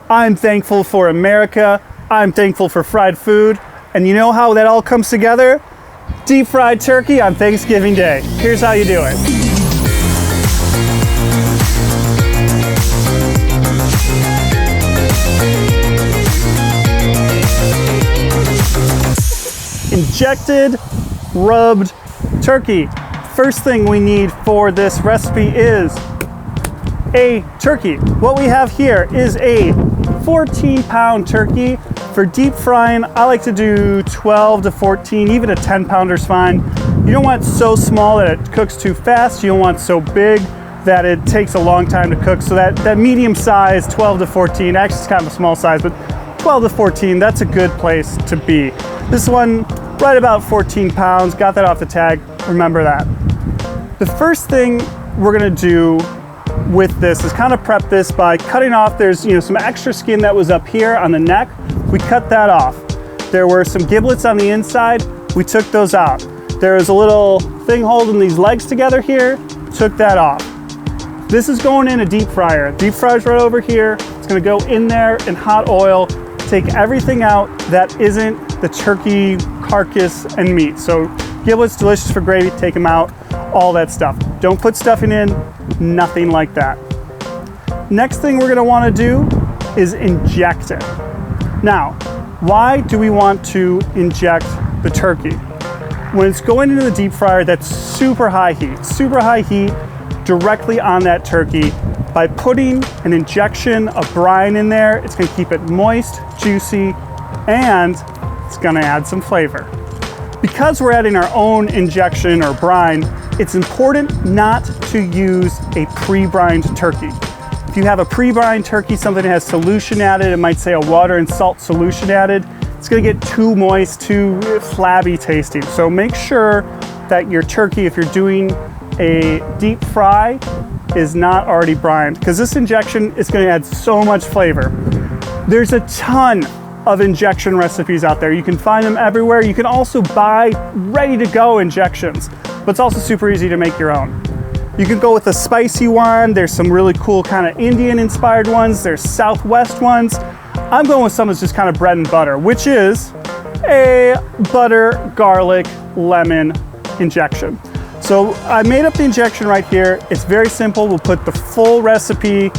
I'm thankful for America. I'm thankful for fried food. And you know how that all comes together? Deep fried turkey on Thanksgiving Day. Here's how you do it. Injected, rubbed turkey. First thing we need for this recipe is a turkey. What we have here is a 14-pound turkey. For deep frying, I like to do 12 to 14, even a 10-pounder is fine. You don't want it so small that it cooks too fast. You don't want it so big that it takes a long time to cook. So that medium size, 12 to 14, actually it's kind of a small size, but 12 to 14, that's a good place to be. This one, right about 14 pounds, got that off the tag, remember that. The first thing we're gonna do with this is kind of prep this by cutting off, there's some extra skin that was up here on the neck. We cut that off. There were some giblets on the inside. We took those out. There was a little thing holding these legs together here. Took that off. This is going in a deep fryer. Deep fryer's right over here. It's gonna go in there in hot oil. Take everything out that isn't the turkey carcass and meat. So giblets, delicious for gravy, take them out, all that stuff. Don't put stuffing in, nothing like that. Next thing we're gonna wanna do is inject it. Now, why do we want to inject the turkey? When it's going into the deep fryer, that's super high heat directly on that turkey. By putting an injection of brine in there, it's gonna keep it moist, juicy, and it's gonna add some flavor. Because we're adding our own injection or brine, it's important not to use a pre-brined turkey. If you have a pre-brined turkey, something that has solution added, it might say a water and salt solution added, it's gonna get too moist, too flabby tasting. So make sure that your turkey, if you're doing a deep fry, is not already brined, because this injection is gonna add so much flavor. There's a ton of injection recipes out there. You can find them everywhere. You can also buy ready to go injections, but it's also super easy to make your own. You can go with a spicy one. There's some really cool kind of Indian inspired ones. There's Southwest ones. I'm going with some that's just kind of bread and butter, which is a butter, garlic, lemon injection. So I made up the injection right here. It's very simple. We'll put the full recipe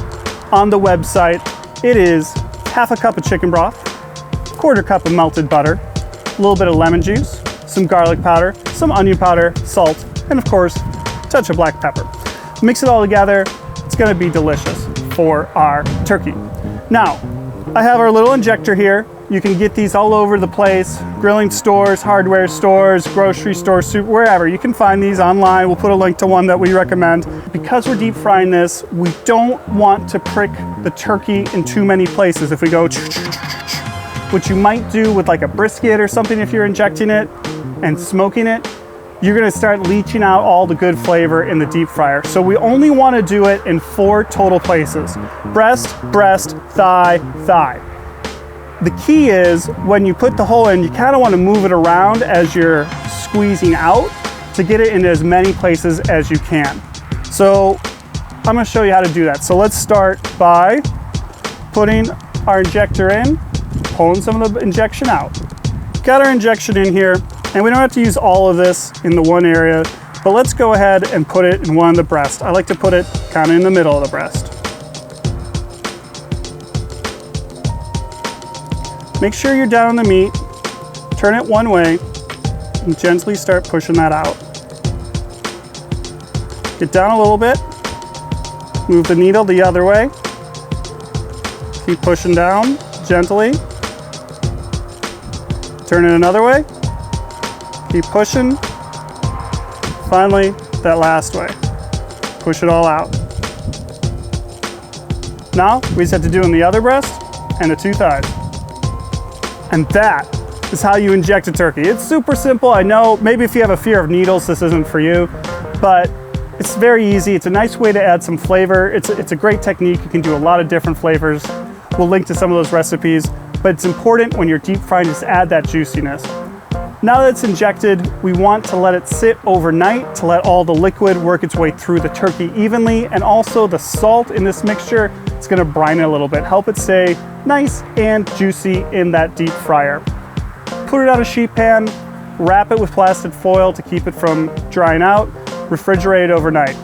on the website. It is half a cup of chicken broth, quarter cup of melted butter, a little bit of lemon juice, some garlic powder, some onion powder, salt, and of course, a touch of black pepper. Mix it all together. It's gonna be delicious for our turkey. Now, I have our little injector here. You can get these all over the place, grilling stores, hardware stores, grocery stores, wherever. You can find these online. We'll put a link to one that we recommend. Because we're deep frying this, we don't want to prick the turkey in too many places. If we go, what you might do with like a brisket or something if you're injecting it and smoking it, you're gonna start leaching out all the good flavor in the deep fryer. So we only wanna do it in 4 total places: breast, breast, thigh, thigh. The key is when you put the hole in, you kind of want to move it around as you're squeezing out to get it into as many places as you can. So I'm going to show you how to do that. So let's start by putting our injector in, pulling some of the injection out. Got our injection in here, and we don't have to use all of this in the one area, but let's go ahead and put it in one of the breasts. I like to put it kind of in the middle of the breast. Make sure you're down the meat, turn it one way, and gently start pushing that out. Get down a little bit, move the needle the other way, keep pushing down gently, turn it another way, keep pushing, finally that last way, push it all out. Now we just have to do in the other breast and the 2 thighs. And that is how you inject a turkey. It's super simple. I know maybe if you have a fear of needles, this isn't for you, but it's very easy. It's a nice way to add some flavor. It's a great technique. You can do a lot of different flavors. We'll link to some of those recipes, but it's important when you're deep frying, just add that juiciness. Now that it's injected, we want to let it sit overnight to let all the liquid work its way through the turkey evenly, and also the salt in this mixture, it's gonna brine it a little bit, help it stay nice and juicy in that deep fryer. Put it on a sheet pan, wrap it with plastic foil to keep it from drying out, refrigerate it overnight.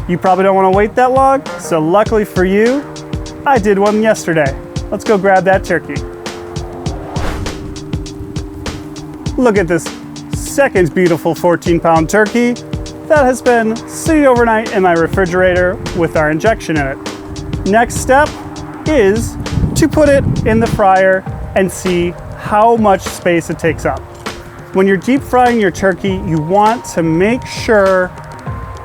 You probably don't want to wait that long, so luckily for you, I did one yesterday. Let's go grab that turkey. Look at this second beautiful 14-pound turkey that has been sitting overnight in my refrigerator with our injection in it. Next step is to put it in the fryer and see how much space it takes up. When you're deep frying your turkey, you want to make sure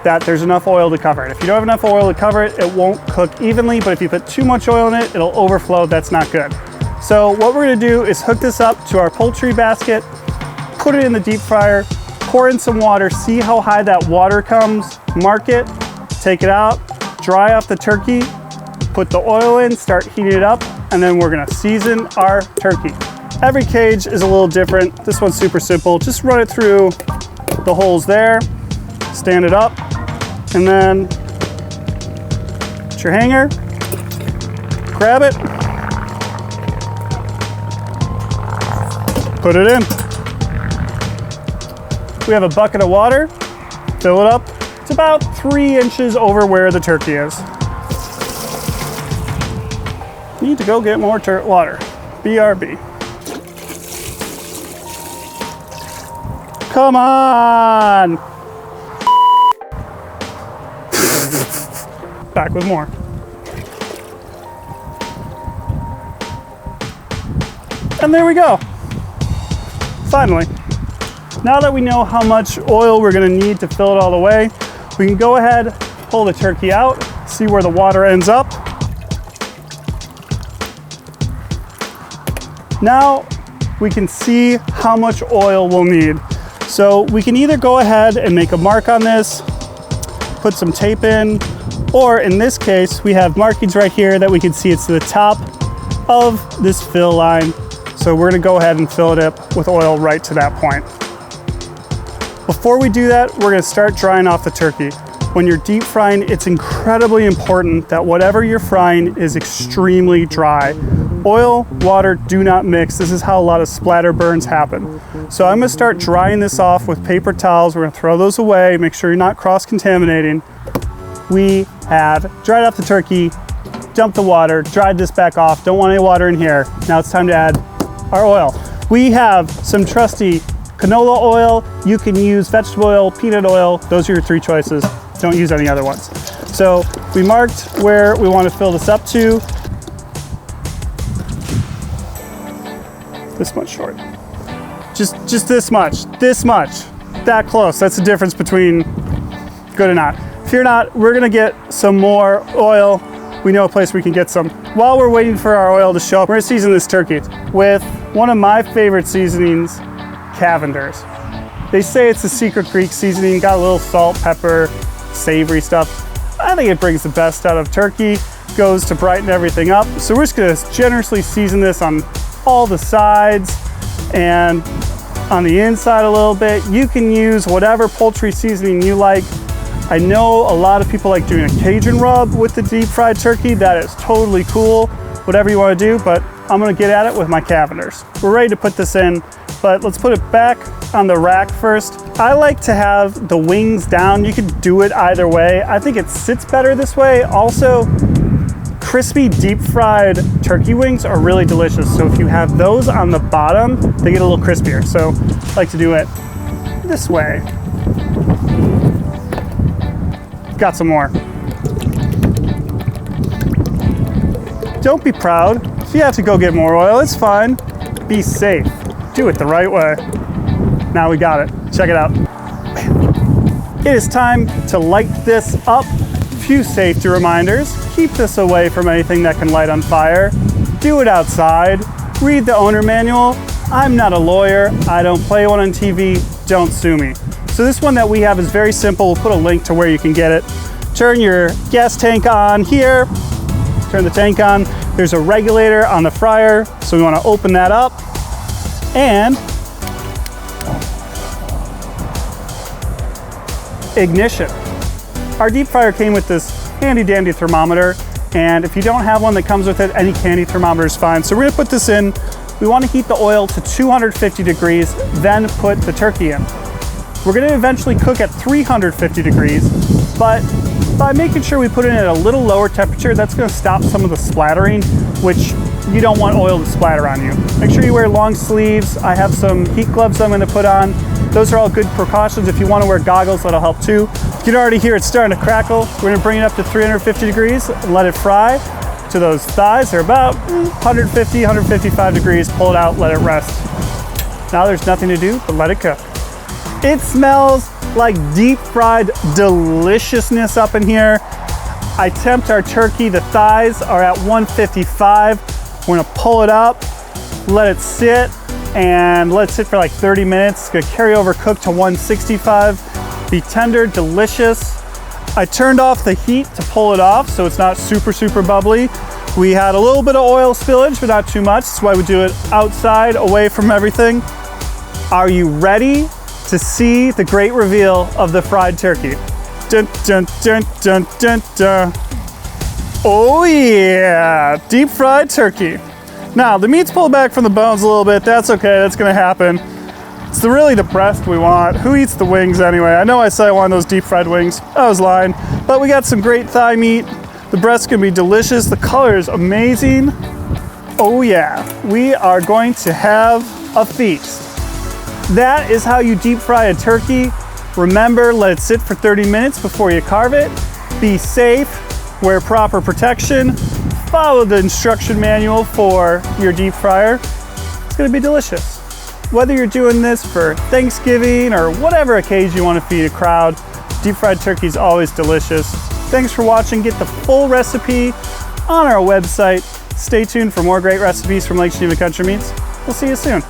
that there's enough oil to cover it. If you don't have enough oil to cover it, it won't cook evenly, but if you put too much oil in it, it'll overflow. That's not good. So what we're gonna do is hook this up to our poultry basket, put it in the deep fryer, pour in some water, see how high that water comes, mark it, take it out, dry off the turkey, put the oil in, start heating it up, and then we're gonna season our turkey. Every cage is a little different. This one's super simple. Just run it through the holes there, stand it up, and then get your hanger, grab it, put it in. We have a bucket of water, fill it up. It's about 3 inches over where the turkey is. Need to go get more water. BRB. Come on! Back with more. And there we go. Finally. Now that we know how much oil we're gonna need to fill it all the way, we can go ahead, pull the turkey out, see where the water ends up. Now we can see how much oil we'll need. So we can either go ahead and make a mark on this, put some tape in, or in this case, we have markings right here that we can see it's to the top of this fill line. So we're gonna go ahead and fill it up with oil right to that point. Before we do that, we're gonna start drying off the turkey. When you're deep frying, it's incredibly important that whatever you're frying is extremely dry. Oil, water do not mix. This is how a lot of splatter burns happen. So I'm gonna start drying this off with paper towels. We're gonna throw those away, make sure you're not cross-contaminating. We have dried off the turkey, dumped the water, dried this back off. Don't want any water in here. Now it's time to add our oil. We have some trusty canola oil. You can use vegetable oil, peanut oil. Those are your 3 choices. Don't use any other ones. So we marked where we want to fill this up to. This much short. Just this much, that close. That's the difference between good and not. If you're not, we're gonna get some more oil. We know a place we can get some. While we're waiting for our oil to show up, we're gonna season this turkey with one of my favorite seasonings, Cavender's. They say it's the Secret Creek seasoning, got a little salt, pepper, savory stuff. I think it brings the best out of turkey, goes to brighten everything up. So we're just gonna generously season this on all the sides and on the inside a little bit. You can use whatever poultry seasoning you like. I know a lot of people like doing a Cajun rub with the deep fried turkey. That is totally cool, whatever you wanna do, but I'm gonna get at it with my Cavender's. We're ready to put this in, but let's put it back on the rack first. I like to have the wings down. You can do it either way. I think it sits better this way. Also, crispy deep fried turkey wings are really delicious. So if you have those on the bottom, they get a little crispier. So I like to do it this way. Got some more. Don't be proud. If you have to go get more oil, it's fine. Be safe. Do it the right way. Now we got it. Check it out. It is time to light this up. Few safety reminders. Keep this away from anything that can light on fire. Do it outside. Read the owner manual. I'm not a lawyer. I don't play one on TV. Don't sue me. So this one that we have is very simple. We'll put a link to where you can get it. Turn your gas tank on here. Turn the tank on. There's a regulator on the fryer, so we want to open that up and ignition. Our deep fryer came with this handy dandy thermometer, and if you don't have one that comes with it, any candy thermometer is fine. So we're gonna put this in. We wanna heat the oil to 250 degrees, then put the turkey in. We're gonna eventually cook at 350 degrees, but by making sure we put it in at a little lower temperature, that's gonna stop some of the splattering, which you don't want oil to splatter on you. Make sure you wear long sleeves. I have some heat gloves I'm gonna put on. Those are all good precautions. If you wanna wear goggles, that'll help too. You can already hear it starting to crackle. We're gonna bring it up to 350 degrees and let it fry to those thighs. They're about 150, 155 degrees. Pull it out, let it rest. Now there's nothing to do but let it cook. It smells like deep fried deliciousness up in here. I tempt our turkey. The thighs are at 155. We're gonna pull it up, let it sit, and let it sit for like 30 minutes. It's gonna carry over, cook to 165. Be tender, delicious. I turned off the heat to pull it off so it's not super, super bubbly. We had a little bit of oil spillage, but not too much. That's why we do it outside, away from everything. Are you ready to see the great reveal of the fried turkey? Dun, dun, dun, dun, dun, dun. Oh yeah, deep fried turkey. Now, the meat's pulled back from the bones a little bit. That's okay, that's gonna happen. It's the really depressed we want. Who eats the wings anyway? I know I said I wanted those deep fried wings. I was lying. But we got some great thigh meat. The breast's gonna be delicious. The color is amazing. Oh yeah, we are going to have a feast. That is how you deep fry a turkey. Remember, let it sit for 30 minutes before you carve it. Be safe, wear proper protection, follow the instruction manual for your deep fryer. It's gonna be delicious. Whether you're doing this for Thanksgiving or whatever occasion you want to feed a crowd, deep fried turkey is always delicious. Thanks for watching. Get the full recipe on our website. Stay tuned for more great recipes from Lake Geneva Country Meats. We'll see you soon.